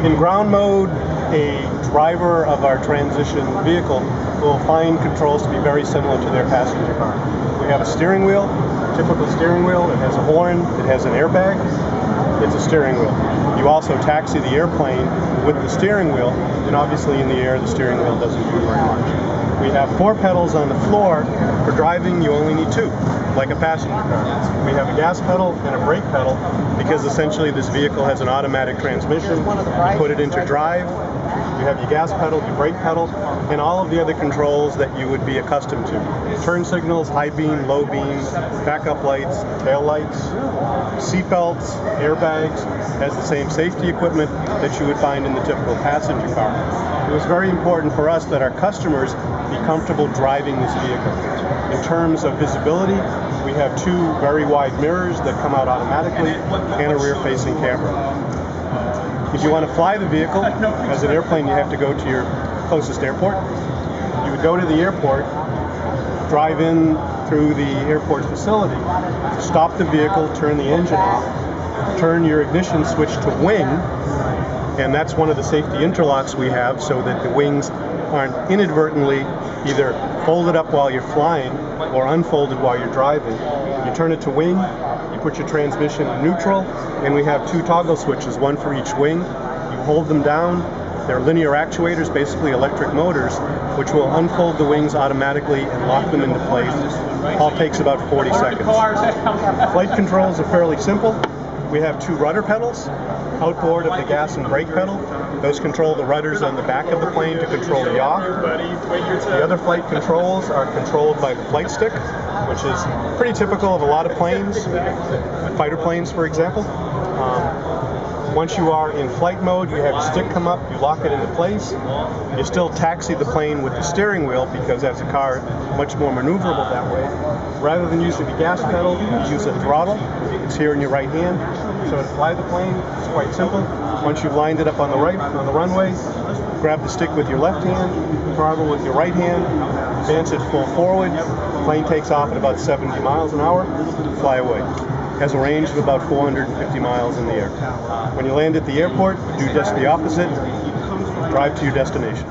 In ground mode, a driver of our transition vehicle will find controls to be very similar to their passenger car. We have a steering wheel, typical steering wheel. It has a horn, it has an airbag. It's a steering wheel. You also taxi the airplane with the steering wheel, and obviously in the air the steering wheel doesn't do very much. We have 4 pedals on the floor. For driving you only need 2, like a passenger car. We have a gas pedal and a brake pedal because essentially this vehicle has an automatic transmission. You put it into drive, you have your gas pedal, your brake pedal, and all of the other controls that you would be accustomed to. Turn signals, high beam, low beam, backup lights, tail lights, seat belts, airbags, has the same safety equipment that you would find in the typical passenger car. It was very important for us that our customers be comfortable driving this vehicle. In terms of visibility, we have 2 very wide mirrors that come out automatically and a rear-facing camera. If you want to fly the vehicle, as an airplane you have to go to your closest airport. You would go to the airport, drive in through the airport facility, stop the vehicle, turn the engine off, turn your ignition switch to wing, and that's one of the safety interlocks we have so that the wings aren't inadvertently either folded up while you're flying or unfolded while you're driving. You turn it to wing, you put your transmission in neutral, and we have 2 toggle switches, one for each wing. You hold them down. They're linear actuators, basically electric motors, which will unfold the wings automatically and lock them into place. All takes about 40 seconds. Flight controls are fairly simple. We have 2 rudder pedals, outboard of the gas and brake pedal. Those control the rudders on the back of the plane to control the yaw. The other flight controls are controlled by the flight stick, which is pretty typical of a lot of planes, fighter planes for example. Once you are in flight mode, you have your stick come up, you lock it into place. You still taxi the plane with the steering wheel because as a car, much more maneuverable that way. Rather than using the gas pedal, you use a throttle. It's here in your right hand. So to fly the plane, it's quite simple. Once you've lined it up on the runway, grab the stick with your left hand, throttle with your right hand, advance it full forward. The plane takes off at about 70 miles an hour, fly away. Has a range of about 450 miles in the air. When you land at the airport, do just the opposite, drive to your destination.